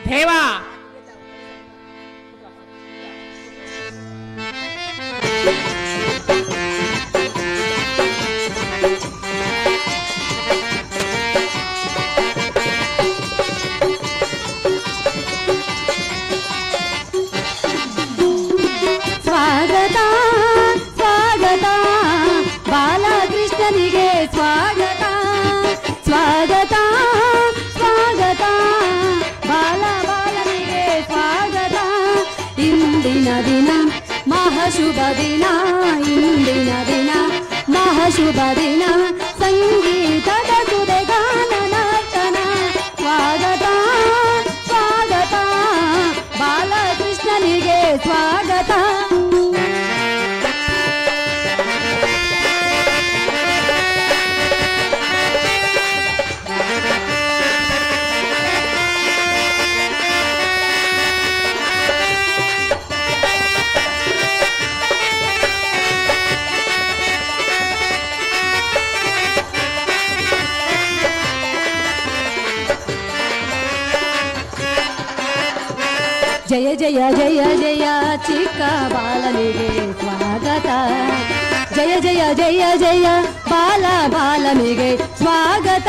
ದೇವಾ ಸ್ವಾಗತ ಸ್ವಾಗತ ಬಾಲಕೃಷ್ಣನಿಗೆ ಸ್ವಾಗತ ಸ್ವಾಗತ ಸ್ವಾಗತ ಬಾಲನಿಗೆ ಸ್ವಾಗತ ಇಂದಿನ ದಿನ ಮಹಾಶುಭ ದಿನ ಇಂದಿನ ದಿನ ಮಹಾಶುಭ ದಿನ ಸಂಗೀತದ ಸುದೆಗಾನ ನರ್ತನ ಸ್ವಾಗತ ಸ್ವಾಗತ ಬಾಲಕೃಷ್ಣನಿಗೆ ಸ್ವಾಗತ ಜಯ ಜಯ ಜಯ ಜಯ ಚಿಕ್ಕ ಬಾಲನಿಗೆ ಸ್ವಾಗತ ಜಯ ಜಯ ಜಯ ಜಯ ಬಾಲನಿಗೆ ಸ್ವಾಗತ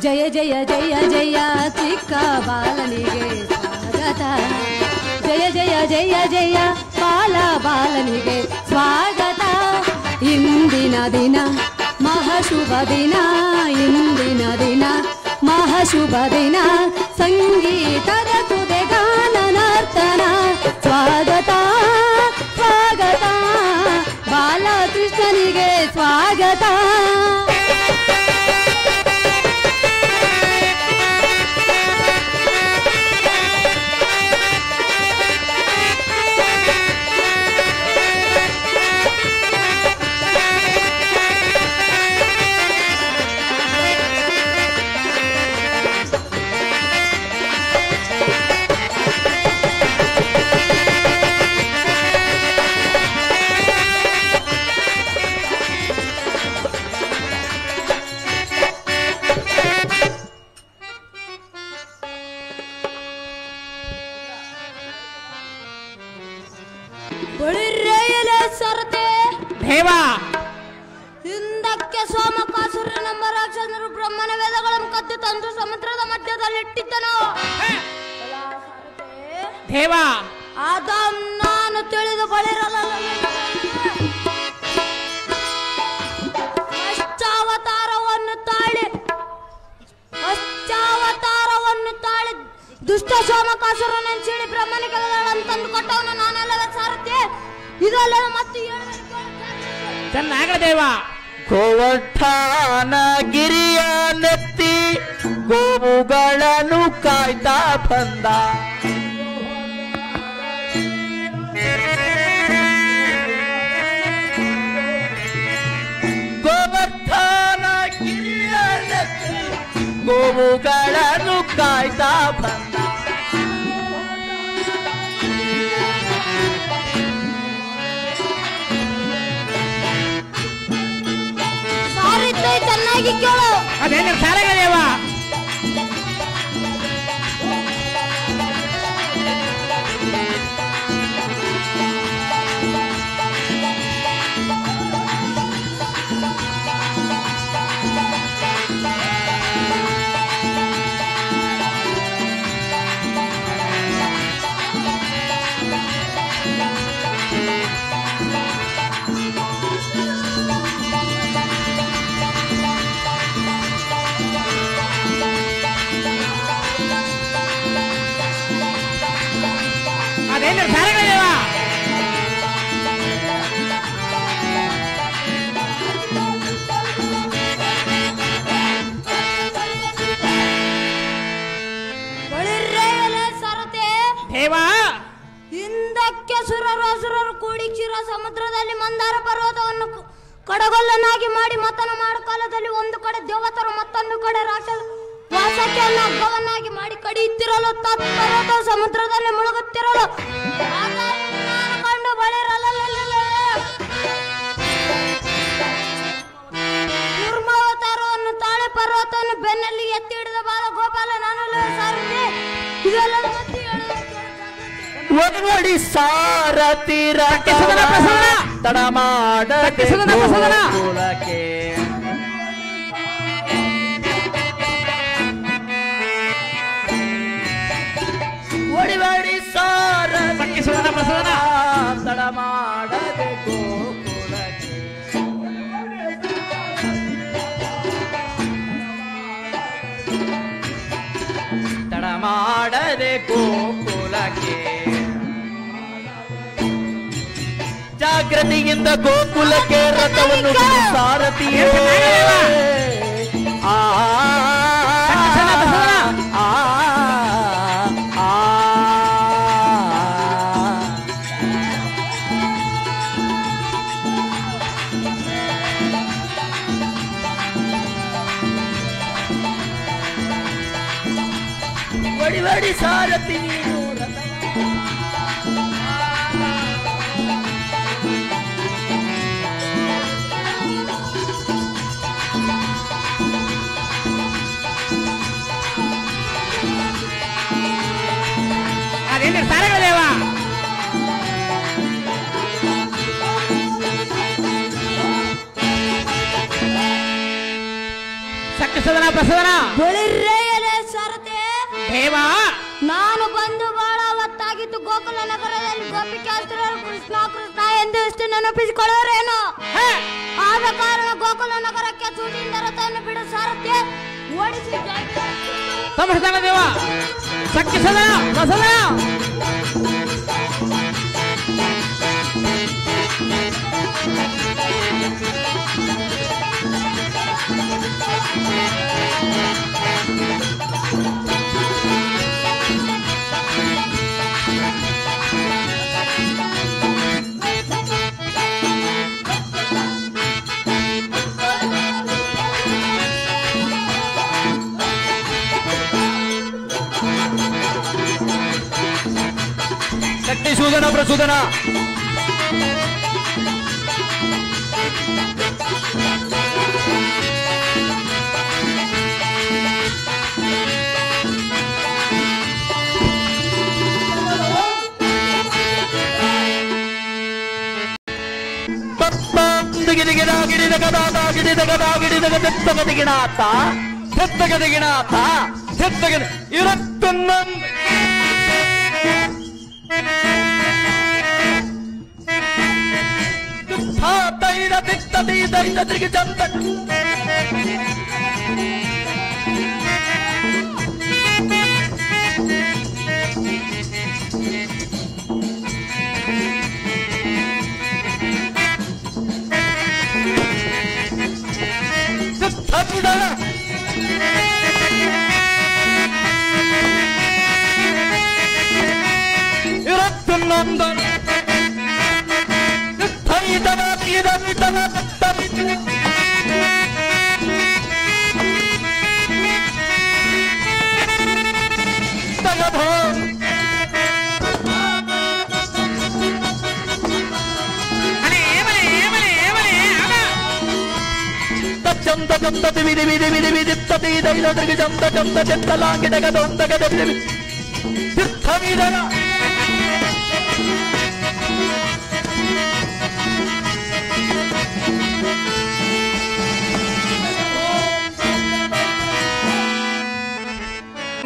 ಜಯ ಜಯ ಜಯ ಜಯ ಚಿಕ್ಕ ಬಾಲನಿಗೆ ಸ್ವಾಗತ ಜಯ ಜಯ ಜಯ ಜಯ ಬಾಲನಿಗೆ ಸ್ವಾಗತ ಇಂದಿನ ದಿನ ಮಹಾಶುಭ ದಿನ ಇಂದಿನ ದಿನ ಮಹಾಶುಭ ದಿನ ಸಂಗೀತದ ಸುದೆಗಾನ ನರ್ತನ ಸ್ವಾಗತ ಸ್ವಾಗತ ಬಾಲಕೃಷ್ಣನಿಗೆ ಸ್ವಾಗತ ದೇವಾ ಹಿಂದಕ್ಕೆ ಸೋಮಕಾಸುರನೆಂಬ ರಾಕ್ಷಸರು ಬ್ರಹ್ಮನ ವೇದಗಳನ್ನು ಕದ್ದು ತಂದು ಸಮುದ್ರದ ಮಧ್ಯದಲ್ಲಿಟ್ಟಿದ್ದನು ದೇವಾ ಅದನ್ನು ನಾನು ತಿಳಿದು ಬಳಿರಲ್ಲ ಅಷ್ಟಾವತಾರವನ್ನು ತಾಳಿ ದುಷ್ಟ ಸೋಮಕಾಸುರನನ್ನು ಸಿಡಿ ಬ್ರಹ್ಮನಿಗೆ ತಂದು ಕೊಟ್ಟವನು ನಾನೆಲ್ಲವೇ ಸಾರಥಿ ಇದಲ್ಲ ಮತ್ತು ಚೆನ್ನಾಗ ದೇವ ಗೋವರ್ಧನ ಗಿರಿಯ ನೆತ್ತಿ ಗೋವುಗಳನ್ನು ಕಾಯ್ತಾ ಬಂದ ಗೋವರ್ಧನ ಗಿರಿಯ ನೆತ್ತಿ ಗೋವುಗಳನ್ನು ಕಾಯ್ತಾ ಬಂದ ಚೆನ್ನಾಗಿ ಕೇಳು ಅದೇನ ಸಾರಗ ದೇವ ಅದೇನ ಸಾರಗ ದೇವ ದೇವಾ ಹಿಂದಕ್ಕೆ ಸುರರು ಕೂಡಿ ಕ್ಷೀರ ಸಮುದ್ರದಲ್ಲಿ ಮಂದಾರ ಪರ್ವತವನ್ನು ಕಡಗೊಲ್ಲನಾಗಿ ಮಾಡಿ ಮತನ ಮಾಡುವ ಕಾಲದಲ್ಲಿ ಸಮುದ್ರದಲ್ಲಿ ಒಂದು ಕಡೆ ದೇವತರು ಮತ್ತೊಂದು ಕಡೆ ರಾಕ್ಷಸ ವಾಸಕ್ಕೆ ಹಗ್ಗವನ್ನಾಗಿ ಮಾಡಿ ಕಡಿಯುತ್ತಿರಲು ತತ್ಪರತ ಸಮುದ್ರದಲ್ಲಿ ಮುಳುಗುತ್ತಿರಲು ನಾನು ಕಂಡು ನಿರ್ಮಾವತಾರವನ್ನು ತಾಳೆ ಪರ್ವತವನ್ನು ಬೆನ್ನಲ್ಲಿ ಎತ್ತಿ ಹಿಡಿದ ಬಾಲ ಗೋಪಾಲ ನಾನು ಸಾರಥಿ ಇದೆಲ್ಲದ ಮಧ್ಯೆ ಒಡವಡಿ ಸಾರಥಿ ತಡ ಮಾಡದೆ ಗೋಕುಲಕ್ಕೆ ಒಡವಡಿ ಸಾರಥಿ ತಡ ಮಾಡದೆ ಗೋಕುಲಕ್ಕೆ ತಡ ಮಾಡದೆ ಗೋಕುಲಕ್ಕೆ ಜಾಗೃತಿಯಿಂದ ಗೋಕುಲಕ್ಕೆ ರಥವನ್ನು ಸಾರಥಿಯೇ ಒಡಿ ಸಾರಥಿ ಅದೇನು ಸಾರಗಳ ದೇವ ಸಕ್ಕಸದನ ಬಸವನ ಬಳಿರೇಯಲೇ ಸಾರಥಿ ದೇವ ನಾನು ಬಂದು ಬಹಳ ಹೊತ್ತಾಗಿತ್ತು ಗೋಕುಲ ನಗರದಲ್ಲಿ ಗೋಪಿಕಾಸ್ತ್ರರು ಕೃಷ್ಣ ಕೃಷ್ಣ ಎಂದು ಎಷ್ಟು ನೆನಪಿಸಿಕೊಳ್ಳೋರೇನು ಆದ ಕಾರಣ ಗೋಕುಲ ನಗರಕ್ಕೆ ಸೂಟಿಯಿಂದ ರಥವನ್ನು ಬಿಡು ಸಾರಥಿ ಓಡಿಸಿ ತಮ್ಮ ದೇವ ಸಕ್ಕಸದನ ಬಸವನ ಶಕ್ತಿ ಸೂದನ ಪ್ರಸೂದನ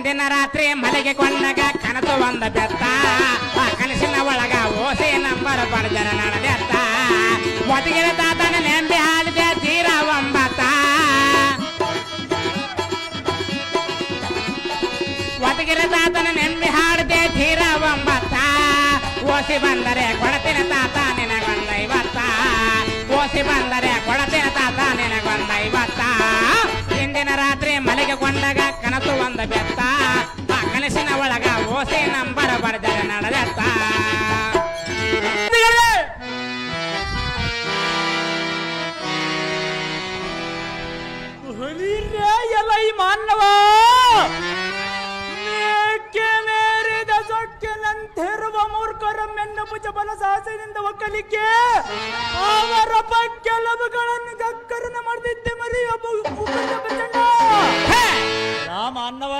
ದಿನ ರಾತ್ರಿ ಮಲೆಗೆ ಕೊಂಡಾಗ ಕನಸು ಒಂದ ಬೆತ್ತ ಆ ಕನಸಿನ ಒಳಗ ಓಸೆ ನಂಬರ್ ಪಡೆದರ ನಡೆದತ್ತ ಒದಗಿನ ತಾತನ ನೆಂಬಿ ಹಾಲಿದೆ ತೀರ ಒಂಬತ್ತ ಒದಗಿನ ತಾತನ ನೆಂಬಿ ಹಾಡಿದೆ ತೀರ ಒಂಬತ್ತ ಓಸಿ ಬಂದರೆ ಕೊಡತಿನ ತಾತ ನಿನಗೊಂದ 50 ಓಸಿ ಬಂದರೆ ಕೊಡತಿನ ತಾತ ನಿನಗೊಂದ 50 ಇಂದಿನ ರಾತ್ರಿ ಮಲೆಗೆ ಕೊಂಡಾಗ ಕನಸು ಒಂದ ಬೆತ್ತ ಆ ಕನಸಿನ ಒಳಗ ಓಸೆ ನಂಬರ್ ಬರೆದರೆ ನಡೆದತ್ತ ಎಲ್ಲ ಈ ಮಾನವ ಮೇಕೆ ಮೇರಿದ ಸೊಕ್ಕಿನಂತಿರುವ ಮೂರ್ಖರ ಮೆನ್ನ ಭುಜ ಬಲ ಸಾಹಸದಿಂದ ಒಕ್ಕಲಿಕ್ಕೆ ಅವರ ಕೆಲವುಗಳನ್ನು ಗಕ್ಕರನ ಮಾಡಿದ್ದೆ ಮರಿ ರಾಮ ಅನ್ನವ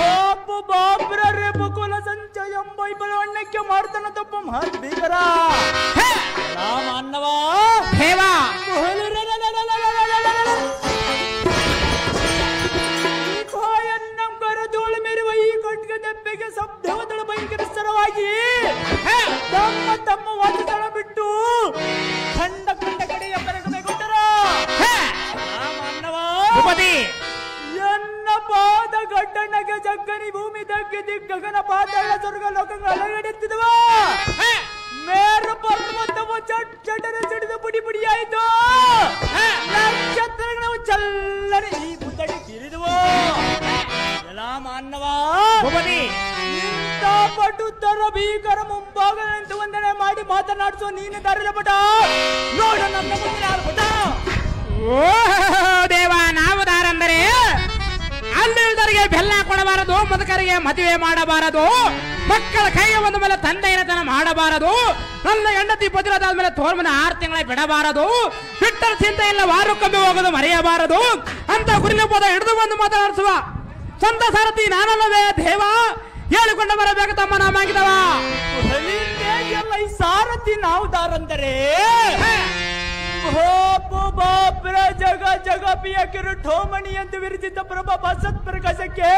ಒಬ್ಬ ಬಾಬ್ರರೆ ಬಕುಲ ಸಂಚಯ ಎಂಬ ಬೆಳವಣ್ಣಕ್ಕೆ ಮಾಡ್ತಾನ ತಪ್ಪ ಮಹದ್ಭೀಕರ ರಾಮ ಅನ್ನವ ಕರದೋಳು ಮೆರುವ ಈ ಕಟ್ಗೆ ದೆಬ್ಬೆಗೆ ಶಬ್ದವದಳ ಭಯಂಕರವಾಗಿ ತಮ್ಮ ತಮ್ಮ ವಾಚದಳ ಬಿಟ್ಟು ಖಂಡ ಖಂಡ ಕಡೆಯ ಬರಗಬೇಕೊಟ್ಟರ ಎನ್ನ ಪಾದ ಗಡ್ಡಣ್ಣಗೆ ಜಗ್ಗನಿ ಭೂಮಿ ದಗ್ಗಿ ದಿಗ್ಗಗನ ಪಾತಾಳ ಸ್ವರ್ಗ ಲೋಕಗಳು ಅಲಗಡೆತ್ತಿದವ ಮೇರು ಪರ್ವತವು ಚಟ್ಟರ ಸಿಡಿದು ಪುಡಿ ಪುಡಿಯಾಯಿತು ನಕ್ಷತ್ರಗಳು ಚಲ್ಲನೆ ಈ ಮುದ್ದಡಿ ಕಿರಿದುವು ಎಲ್ಲ ಮಾನವ ಇಂಥ ಪಟುತ್ತರ ಭೀಕರ ಮುಂಭಾಗ ನಿಂತು ವಂದನೆ ಮಾಡಿ ಮಾತನಾಡಿಸುವ ನೀನು ದಾರಿದ ಪಟ ನೋಡ ನಮ್ಮ ಮುಂದಿನ ಪಟ ಓ ದೇವ ನಾವು ದಾರಂದರೆ ಅಲ್ಲಿದ್ದರಿಗೆ ಬೆಲ್ಲ ಕೊಡಬಾರದು, ಮುದುಕರಿಗೆ ಮದುವೆ ಮಾಡಬಾರದು, ಮಕ್ಕಳ ಕೈಗೆ ಒಂದು ಮೇಲೆ ತಂದೆಯತನ ಮಾಡಬಾರದು, ನನ್ನ ಹೆಂಡತಿ ಪತಿರಾದ ಮೇಲೆ ತೋರ್ಮನ 6 ತಿಂಗಳ ಬಿಡಬಾರದು, ಬಿಟ್ಟರ ಚಿಂತೆ ಇಲ್ಲ ವಾರಕ್ಕೊಮ್ಮೆ ಹೋಗೋದು ಮರೆಯಬಾರದು ಅಂತ ಗುರಿನ ಪದ ಹಿಡಿದು ಬಂದು ಮಾತನಾಡಿಸುವ ಸ್ವಂತ ಸಾರಥಿ ನಾನಲ್ಲವೇ ದೇವ, ಹೇಳಿಕೊಂಡು ಬರಬೇಕು ತಮ್ಮ ನಾಮಾಗಿದವ. ಈ ಸಾರಥಿ ನಾವು ದಾರಂದರೆ ಜಗ ಜಗಪಿಯ ಕಿರುಠೋಮಣಿ ಎಂದು ವಿರಚಿತ ಪ್ರಭಾ ಬಸತ್ ಪ್ರಕಾಶಕ್ಕೆ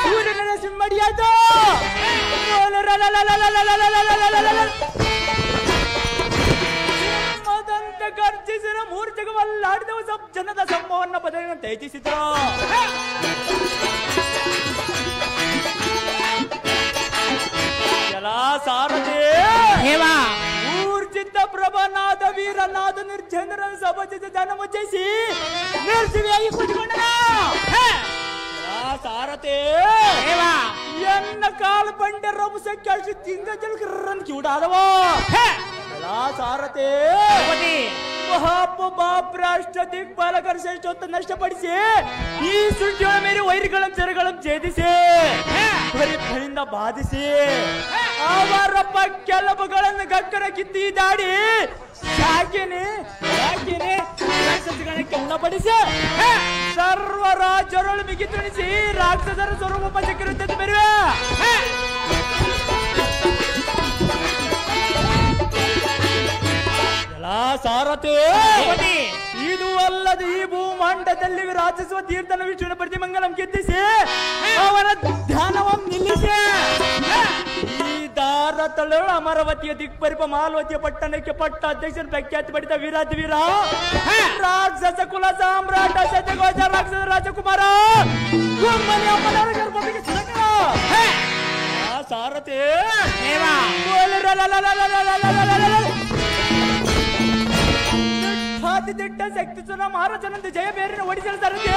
ಸೂರ್ಯನ ಸಿಂಹಡಿಯಾದ ಸಿಂಹದಂತೆ ಗರ್ಜಿಸಿದ 3 ಜಗವಲ್ಲಾಡಿದವ ಸಬ್ ಜನದ ಸಮೂಹವನ್ನು ಬದಲಿನ ತೇಜಿಸಿದ್ರು. ಎಲ್ಲ ಸಾರಥಿ ಊರ್ಜಿತ ಪ್ರಭನಾದ ವೀರನಾದ ನಿರ್ಜನರ ಸಭಜ ಜನ ಮುಚ್ಚಿಸಿ ನಿರ್ಜೀವಿಯಾಗಿ ಕುಳಿತುಕೊಂಡ ಸಾರಥಿ ಎನ್ನ ಕಾಲು ಬಂಡೆ ರಭಸಕ್ಕೆ ಅಷ್ಟು ತಿಂಗ ಜಲ್ಕರನ್ ಕಿವುಡಾದವ ಸಾರಥಿ ಮಹಾಪ್ರಾಷ್ಟ್ರ ದಿಗ್ಪಾಲಕರ ಶ್ರೇಷ್ಠ ನಷ್ಟಪಡಿಸಿ ಈ ಸೃಷ್ಟಿಯ ಮೇಲೆ ವೈರಿಗಳ ಚೆರಗಳನ್ನು ಛೇದಿಸಿ ಪರಿಫಲಿಂದ ಬಾಧಿಸಿ ಅವರ ಕೆಲವುಗಳನ್ನು ಗಕ್ಕರ ಕಿತ್ತಿ ದಾಡಿ ಶಾಕಿನಿ ರಾಕ್ಷಸಗಣಕ್ಕೆ ಉಣಪಡಿಸಿ ಸರ್ವ ರಾಜ್ಯರೊಳು ಮಿಗಿ ತುಣಿಸಿ ರಾಕ್ಷಸರ ಸ್ವರೂಪ ಚಕ್ರತೆ ಬರುವೆ ಸಾರಥಿ ಇದು ಅಲ್ಲದೆ ಈ ಭೂಮಾಂಡದಲ್ಲಿ ವಿರಾಜಿಸುವ ತೀರ್ಥನ ವಿಷ್ಣುವಿನ ಪ್ರತಿಮಂಗಲಂ ಕೆತ್ತಿಸಿ ಅವನ ಧ್ಯಾನವನ್ನು ನಿಲ್ಲಿಸಿ ಈ ದಾರ ತಳಳು ಅಮರವತಿಯ ದಿಕ್ಪರಿಪ ಮಾಲವತಿಯ ಪಟ್ಟಣಕ್ಕೆ ಪಟ್ಟ ಅಧ್ಯಕ್ಷನ ಪ್ರಖ್ಯಾತಿ ಪಡಿತ ವೀರಾಜ ವೀರ ರಾಕ್ಷಸ ಕುಲ ಸಾಮ್ರಾಟ ಸತ್ಯಗೋಜ ರಾಕ್ಷಸ ರಾಜಕುಮಾರ ಸಾರಥಿ ಅತಿ ದಿಟ್ಟ ಶಕ್ತಿ ಸುನ ಮಹಾರಾಜನಂದು ಜಯ ಬೇರಿನ ಒಡಿಸಲು ಸಾರಥಿ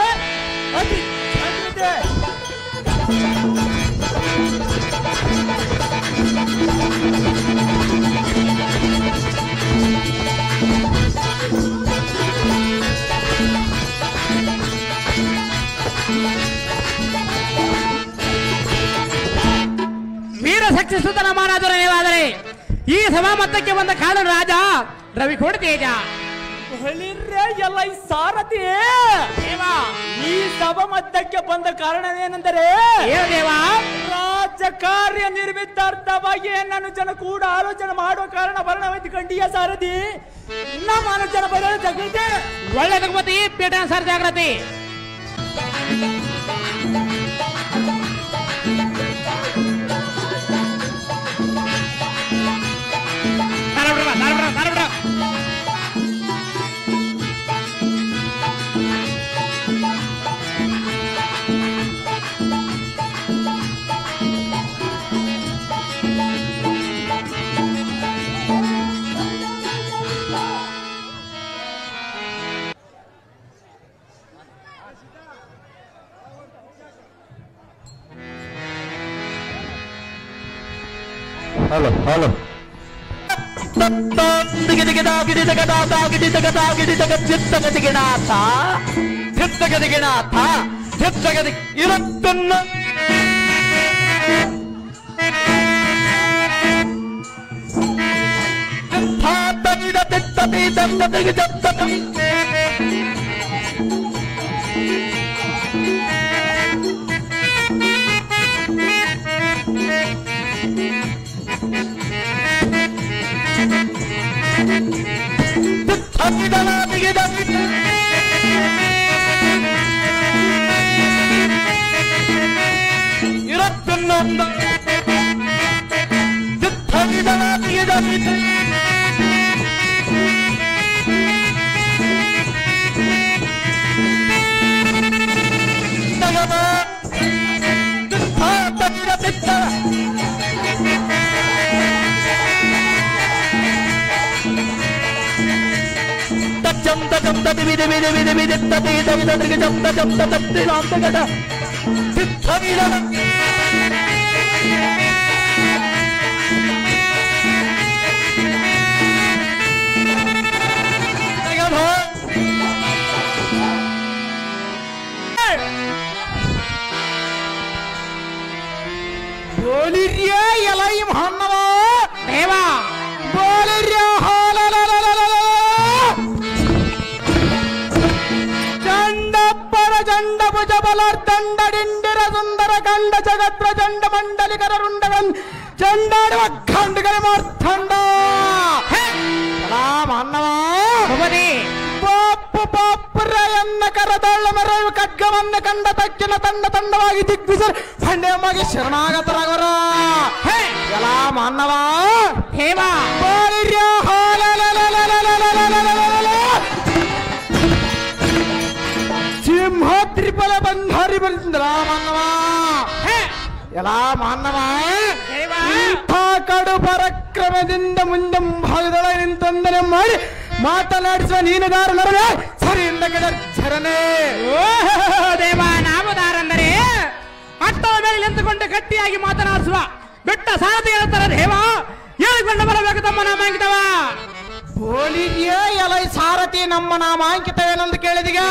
ಅತಿ ವೀರಶಕ್ತಿ ಸುತನ ಮಹಾರಾಜರ ನೀವಾದರೆ ಈ ಸಭಾಮತ್ತಕ್ಕೆ ಬಂದ ಕಾಲ ರಾಜ ರವಿಕೋಟ ತೇಜ ಎಲ್ಲ ಈ ಸಾರಥಿ ಈ ಸಭಾ ಮಧ್ಯಕ್ಕೆ ಬಂದ ಕಾರಣವೇನೆಂದರೆ ರಾಜ್ಯ ಕಾರ್ಯ ನಿರ್ಮಿತಾರ್ಥವಾಗಿ ನಾನು ಜನ ಕೂಡ ಆಲೋಚನೆ ಮಾಡುವ ಕಾರಣ ವರ್ಣವೈತಿ ಕಂಡಿಯ ಸಾರಥಿ ನಮ್ಮ ಆಲೋಚನೆ ಬರೆಯ ಜಾಗೃತಿ ಒಳ್ಳೆ ತಗೋತಿ ಪೀಠ ಸರ್ ಜಾಗೃತಿ ಹಲೋ ದಂಡಡಿಂಡಿರ ಸುಂದರ ಕಂಡ ಜಗತ್ರ ಚಂಡ ಮಂಡಲಿಕರ ರುಂಡಗನ್ ಚಂಡಾಡುವ ಖಂಡಗಳ ಮಾರ್ಥಂಡ ಮಾನವ ಪಾಪು ಪಾಪುರಯನ್ನ ಕರದಳ್ಳ ಮರೆಯು ಖಡ್ಗವನ್ನ ಕಂಡ ತಕ್ಕಿನ ತಂಡ ತಂಡವಾಗಿ ದಿಗ್ವಿಜರ್ ಪಂಡ್ಯಮ್ಮಗೆ ಶರಣಾಗತರಾಗರ ಎಲ್ಲ ಮಾನವ ಸಿಂಹ ತ್ರಿಫಲ ಬಂಧಾರಿ ಬಂದ್ರ ಮಾನವ ಎಲ್ಲ ಮಾನವ ಕಡು ಪರಕ್ರಮದಿಂದ ಮುಂದೆ ಭಾಗದೊಳ ನಿಂತೊಂದನೆ ಮಾಡಿ ಮಾತನಾಡಿಸುವ ನೀನುದಾರ ನರವೇ ಸರಿಯಿಂದ ಚರಣೆ ದೇವ ನಾಮದಾರಂದರೆ ಅಟ್ಟದ ಮೇಲೆ ನಿಂತುಕೊಂಡು ಗಟ್ಟಿಯಾಗಿ ಮಾತನಾಡಿಸುವ ಬೆಟ್ಟ ಸಾರಥಿ ಹೇಳ್ತಾರೆ ದೇವ ಹೇಳಿಕೊಂಡು ಬರಬೇಕು ತಮ್ಮ ನಾಮಾಂಕಿತವ ಬೋಲಿರ್ಯ ಎಲೈ ಸಾರಥಿ ನಮ್ಮ ನಾಮಾಂಕಿತವೇನಂದು ಕೇಳಿದೀಗ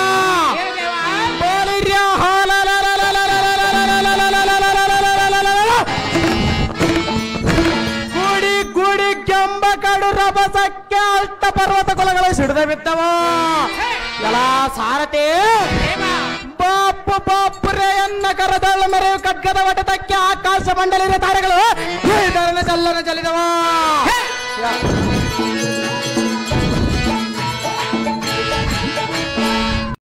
ಬೋಲಿರ್ಯ ಗುಡಿ ಗುಡಿ ಕೆಂಬ ಕಡು ರಭಸಕ್ಕೆ ಅಷ್ಟ ಪರ್ವತ ಕುಲಗಳು ಸಿಡಿದ ಬಿದ್ದವ ಎಲ್ಲ ಸಾರಥಿ ಬಾಪು ಬಾಪುರೆಯನ್ನ ಕರದಳ್ಳ ಮರೆಯು ಖಡ್ಗದ ಒಡೆತಕ್ಕೆ ಆಕಾಶ ಮಂಡಲಿನ ತಾರೆಗಳು ಚಲ್ಲನ ಚಲಿದವ